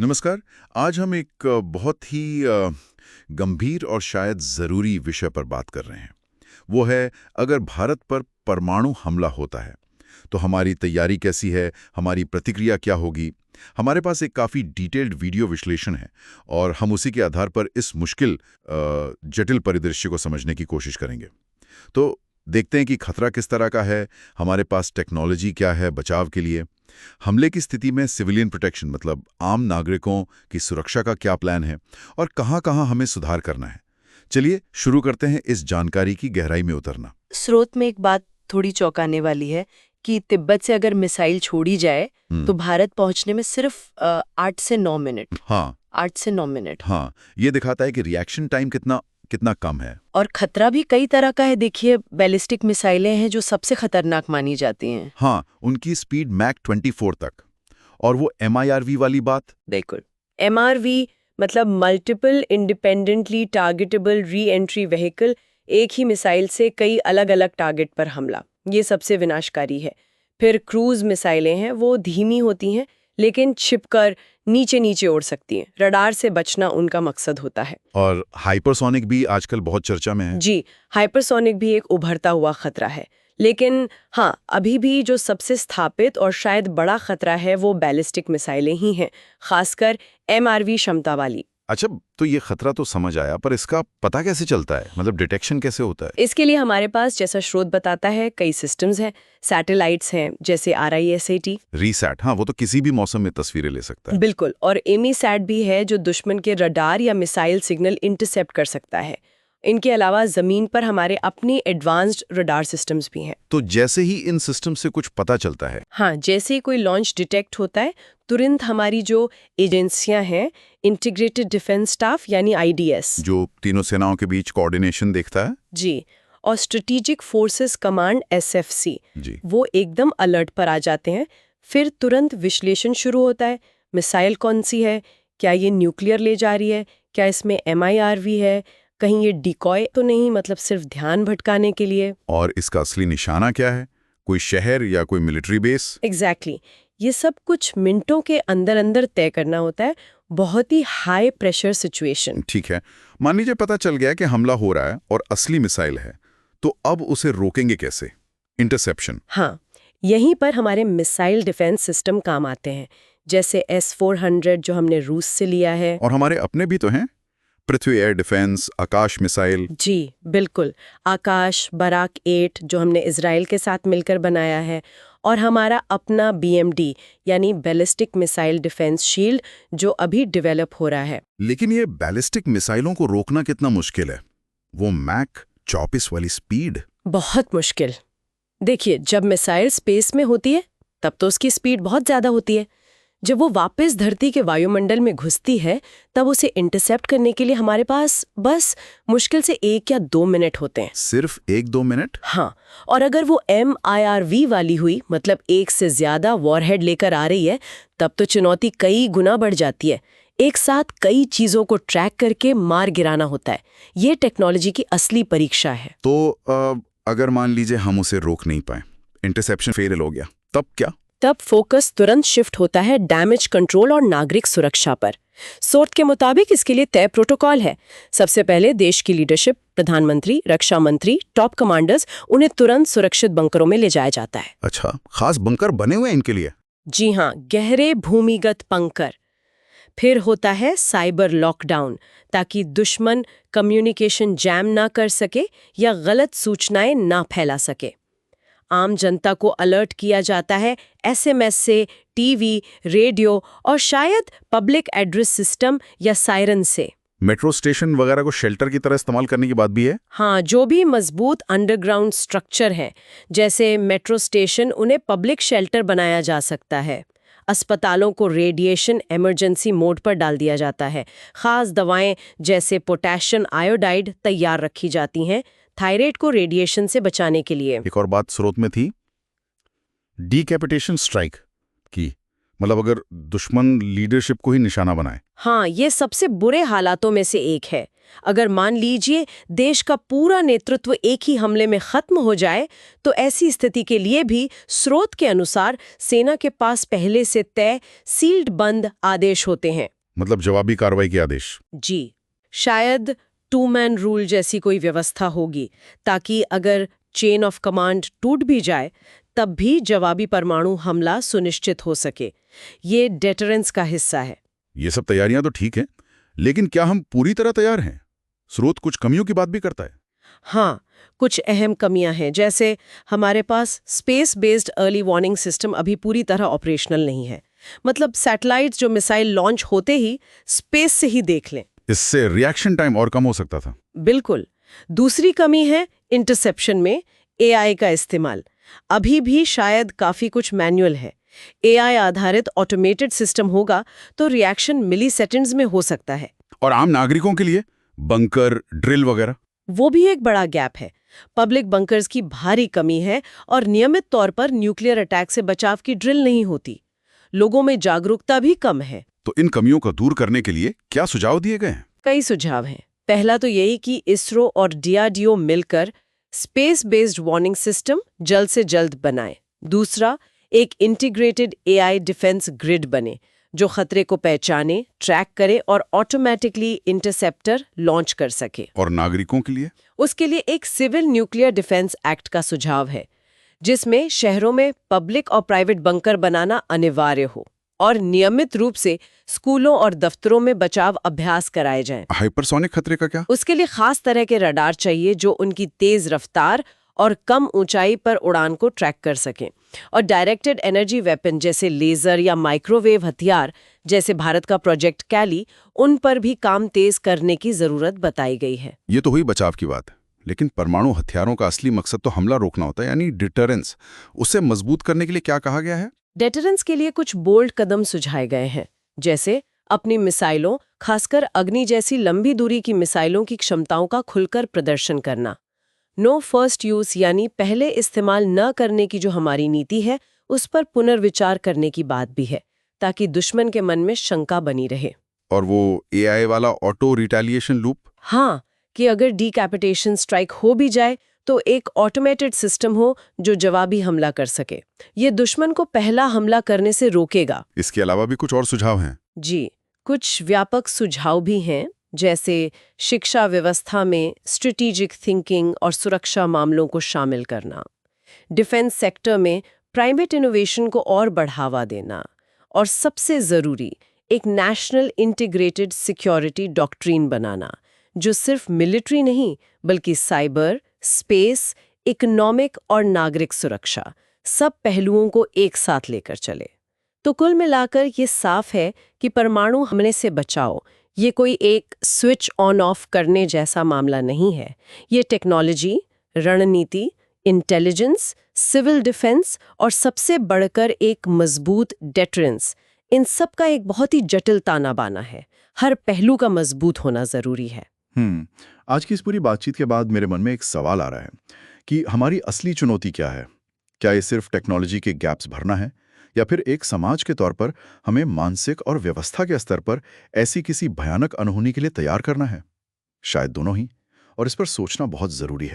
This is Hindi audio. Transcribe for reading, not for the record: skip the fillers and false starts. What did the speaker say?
नमस्कार। आज हम एक बहुत ही गंभीर और शायद ज़रूरी विषय पर बात कर रहे हैं। वो है, अगर भारत पर परमाणु हमला होता है तो हमारी तैयारी कैसी है, हमारी प्रतिक्रिया क्या होगी। हमारे पास एक काफ़ी डिटेल्ड वीडियो विश्लेषण है और हम उसी के आधार पर इस मुश्किल जटिल परिदृश्य को समझने की कोशिश करेंगे। तो देखते हैं कि खतरा किस तरह का है, हमारे पास टेक्नोलॉजी क्या है बचाव के लिए, हमले की स्थिति में सिविलियन प्रोटेक्शन मतलब आम नागरिकों की सुरक्षा का क्या प्लान है और कहाँ-कहाँ हमें सुधार करना है। चलिए शुरू करते हैं इस जानकारी की गहराई में उतरना। स्रोत में एक बात थोड़ी चौंकाने वाली है कि तिब्बत से अगर मिसाइल छोड़ी जाए तो भारत पहुंचने में सिर्फ 8 से 9 मिनट। हाँ 8 से 9 मिनट। हाँ, ये दिखाता है कि रिएक्शन टाइम कितना कितना कम है। और खतरा भी कई तरह का है। देखिए, बैलिस्टिक मिसाइलें हैं जो सबसे खतरनाक मानी जाती हैं। हाँ, उनकी स्पीड मैक 24 तक। और वो MIRV वाली बात। बिल्कुल। MRV मतलब multiple independently targetable re entry vehicle, एक ही मिसाइल से कई अलग अलग टारगेट पर हमला, ये सबसे विनाशकारी है। फिर क्रूज मिसाइलें हैं, वो धीमी होती हैं लेकिन छिपकर नीचे नीचे उड़ सकती हैं। रडार से बचना उनका मकसद होता है। और हाइपरसोनिक भी आजकल बहुत चर्चा में है। जी, हाइपरसोनिक भी एक उभरता हुआ खतरा है। लेकिन हाँ, अभी भी जो सबसे स्थापित और शायद बड़ा खतरा है वो बैलिस्टिक मिसाइलें ही हैं, खासकर MRV क्षमता वाली। अच्छा, तो ये खतरा तो समझ आया, पर इसका पता कैसे चलता है, मतलब डिटेक्शन कैसे होता है? इसके लिए हमारे पास, जैसा स्रोत बताता है, कई सिस्टम्स हैं। सैटेलाइट्स हैं जैसे RISAT। रीसैट, हाँ, वो तो किसी भी मौसम में तस्वीरें ले सकता है। बिल्कुल। और एमीसैट भी है जो दुश्मन के रडार या मिसाइल सिग्नल इंटरसेप्ट कर सकता है। इनके अलावा जमीन पर हमारे अपने एडवांस्ड रडार सिस्टम्स भी हैं। तो जैसे ही इन सिस्टम से कुछ पता चलता है। हाँ, जैसे ही कोई लॉन्च डिटेक्ट होता है, तुरंत हमारी जो एजेंसियां हैं, इंटीग्रेटेड डिफेंस स्टाफ यानी IDS, जो तीनों सेनाओं के बीच कोऑर्डिनेशन देखता है। जी, और स्ट्रेटेजिक फोर्सेस कमांड SFC, जी। वो एकदम अलर्ट पर आ जाते हैं। फिर तुरंत विश्लेषण शुरू होता है। मिसाइल कौन सी है, क्या ये न्यूक्लियर ले जा रही है, क्या इसमें MIRV है, कहीं ये डिकॉय तो नहीं, मतलब सिर्फ ध्यान भटकाने के लिए। और इसका असली निशाना क्या है, कोई शहर या कोई मिलिट्री बेस? एग्जैक्टली। ये सब कुछ मिनटों के अंदर अंदर तय करना होता है। बहुत ही हाई प्रेशर सिचुएशन। ठीक है, मान लीजिए पता चल गया कि हमला हो रहा है और असली मिसाइल है, तो अब उसे रोकेंगे कैसे? इंटरसेप्शन। हाँ, यहीं पर हमारे मिसाइल डिफेंस सिस्टम काम आते हैं, जैसे S-400 जो हमने रूस से लिया है। और हमारे अपने भी तो हैं, पृथ्वी एयर डिफेंस, आकाश मिसाइल। जी बिल्कुल। आकाश, बराक 8 जो हमने इजराइल के साथ मिलकर बनाया है, और हमारा अपना BMD यानी बैलिस्टिक मिसाइल डिफेंस शील्ड जो अभी डेवलप हो रहा है। लेकिन ये बैलिस्टिक मिसाइलों को रोकना कितना मुश्किल है, वो मैक 24 वाली स्पीड। बहुत मुश्किल। देखिए, जब मिसाइल स्पेस में होती है तब तो उसकी स्पीड बहुत ज्यादा होती है। जब वो वापस धरती के वायुमंडल में घुसती है तब उसे इंटरसेप्ट करने के लिए हमारे पास बस मुश्किल से 1 या 2 मिनट होते हैं। सिर्फ 1-2 मिनट? हाँ, और अगर वो MIRV वाली हुई, मतलब एक से ज्यादा वॉरहेड लेकर आ रही है, तब तो चुनौती कई गुना बढ़ जाती है। एक साथ कई चीजों को ट्रैक करके मार गिराना होता है। ये टेक्नोलॉजी की असली परीक्षा है। तो अगर मान लीजिए हम उसे रोक नहीं पाए, इंटरसेप्शन फेल हो गया, तब क्या? तब फोकस तुरंत शिफ्ट होता है डैमेज कंट्रोल और नागरिक सुरक्षा पर। सोर्ट के मुताबिक इसके लिए तय प्रोटोकॉल है। सबसे पहले देश की लीडरशिप, प्रधानमंत्री, रक्षा मंत्री, टॉप कमांडर्स, उन्हें तुरंत सुरक्षित बंकरों में ले जाया जाता है। अच्छा, खास बंकर बने हुए हैं इनके लिए? जी हाँ, गहरे भूमिगत बंकर। फिर होता है साइबर लॉकडाउन, ताकि दुश्मन कम्युनिकेशन जैम ना कर सके या गलत सूचनाएं ना फैला सके। आम जनता को अलर्ट किया जाता है SMS से, टीवी, रेडियो और शायद पब्लिक एड्रेस सिस्टम या सायरन से। मेट्रो स्टेशन वगैरह को शेल्टर की तरह इस्तेमाल करने की बात भी है। हाँ, जो भी मजबूत अंडरग्राउंड स्ट्रक्चर है, जैसे मेट्रो स्टेशन, उन्हें पब्लिक शेल्टर बनाया जा सकता है। अस्पतालों को रेडिएशन इमरजेंसी मोड पर डाल दिया जाता है। खास दवाएं जैसे पोटेशियम आयोडाइड तैयार रखी जाती हैं, थायराइड को रेडिएशन से बचाने के लिए। एक और बात स्रोत में थी, डीकैपिटेशन स्ट्राइक की, मतलब अगर दुश्मन लीडरशिप को ही निशाना बनाए। हाँ, ये सबसे बुरे हालातों में से एक है। अगर मान लीजिए देश का पूरा नेतृत्व एक ही हमले में खत्म हो जाए, तो ऐसी स्थिति के लिए भी स्रोत के अनुसार सेना के पास पहले से तय सील्ड बंद आदेश होते हैं। मतलब जवाबी कार्रवाई के आदेश। जी, शायद 2 मैन रूल जैसी कोई व्यवस्था होगी, ताकि अगर चेन ऑफ कमांड टूट भी जाए तब भी जवाबी परमाणु हमला सुनिश्चित हो सके। ये डेटरेंस का हिस्सा है। ये सब तैयारियां तो ठीक हैं, लेकिन क्या हम पूरी तरह तैयार हैं? स्रोत कुछ कमियों की बात भी करता है। हाँ, कुछ अहम कमियां हैं, जैसे हमारे पास space based early warning system अभी पूरी तरह ऑपरेशनल नहीं है। मतलब सैटेलाइट्स जो मिसाइल लॉन्च होते ही स्पेस से ही देख लें। इससे रिएक्शन टाइम और कम हो सकता था। बिल्कुल। दूसरी कमी है इंटरसेप्शन में एआई का इस्तेमाल। अभी भी शायद काफी कुछ मैनुअल है। एआई आधारित ऑटोमेटेड सिस्टम होगा तो रिएक्शन मिलीसेकंड्स में हो सकता है। और आम नागरिकों के लिए बंकर, ड्रिल वगैरह? वो भी एक बड़ा गैप है। पब्लिक बंकर्स की भारी कमी है और नियमित तौर पर न्यूक्लियर अटैक से बचाव की ड्रिल नहीं होती। लोगों में जागरूकता भी कम है। तो इन कमियों को दूर करने के लिए क्या सुझाव दिए गए हैं? कई सुझाव हैं। पहला तो यही कि इसरो और डीआरडीओ मिलकर स्पेस बेस्ड वार्निंग सिस्टम जल्द से जल्द बनाएं। दूसरा, एक इंटीग्रेटेड एआई डिफेंस ग्रिड बने जो खतरे को पहचाने, ट्रैक करे और ऑटोमेटिकली इंटरसेप्टर लॉन्च कर सके। और नागरिकों के लिए? उसके लिए एक सिविल न्यूक्लियर डिफेंस एक्ट का सुझाव है, जिसमें शहरों में पब्लिक और प्राइवेट बंकर बनाना अनिवार्य हो और नियमित रूप से स्कूलों और दफ्तरों में बचाव अभ्यास कराए जाएं। हाइपरसोनिक खतरे का क्या? उसके लिए खास तरह के रडार चाहिए जो उनकी तेज रफ्तार और कम ऊंचाई पर उड़ान को ट्रैक कर सकें। और डायरेक्टेड एनर्जी वेपन जैसे लेजर या माइक्रोवेव हथियार, जैसे भारत का प्रोजेक्ट कैली, उन पर भी काम तेज करने की जरूरत बताई गई है। ये तो हुई बचाव की बात, लेकिन परमाणु हथियारों का असली मकसद तो हमला रोकना होता है, यानी डिटरेंस। उसे मजबूत करने के लिए क्या कहा गया है? डेटरेंस के लिए कुछ बोल्ड कदम सुझाए गए हैं, जैसे अपनी मिसाइलों, खासकर अग्नि जैसी लंबी दूरी की मिसाइलों की क्षमताओं का खुलकर प्रदर्शन करना। नो फर्स्ट यूज यानी पहले इस्तेमाल न करने की जो हमारी नीति है, उस पर पुनर्विचार करने की बात भी है, ताकि दुश्मन के मन में शंका बनी रहे। और वो एआई वाला ऑटो रिटेलिएशन लूप? हाँ, कि अगर डीकैपिटेशन स्ट्राइक हो भी जाए तो एक ऑटोमेटेड सिस्टम हो जो जवाबी हमला कर सके। ये दुश्मन को पहला हमला करने से रोकेगा। इसके अलावा भी कुछ और सुझाव हैं? जी, कुछ व्यापक सुझाव भी हैं, जैसे शिक्षा व्यवस्था में स्ट्रेटेजिक थिंकिंग और सुरक्षा मामलों को शामिल करना, डिफेंस सेक्टर में प्राइवेट इनोवेशन को और बढ़ावा देना, और सबसे ज़रूरी एक नेशनल इंटीग्रेटेड सिक्योरिटी डॉक्ट्रिन बनाना जो सिर्फ मिलिट्री नहीं बल्कि साइबर, स्पेस, इकोनॉमिक और नागरिक सुरक्षा सब पहलुओं को एक साथ लेकर चले। तो कुल मिलाकर ये साफ है कि परमाणु हमले से बचाओ ये कोई एक स्विच ऑन ऑफ करने जैसा मामला नहीं है। ये टेक्नोलॉजी, रणनीति, इंटेलिजेंस, सिविल डिफेंस और सबसे बढ़कर एक मजबूत डेटरेंस, इन सब का एक बहुत ही जटिल ताना बाना है। हर पहलू का मजबूत होना जरूरी है। आज की इस पूरी बातचीत के बाद मेरे मन में एक सवाल आ रहा है कि हमारी असली चुनौती क्या है? क्या ये सिर्फ टेक्नोलॉजी के गैप्स भरना है, या फिर एक समाज के तौर पर हमें मानसिक और व्यवस्था के स्तर पर ऐसी किसी भयानक अनहोनी के लिए तैयार करना है? शायद दोनों ही, और इस पर सोचना बहुत जरूरी है।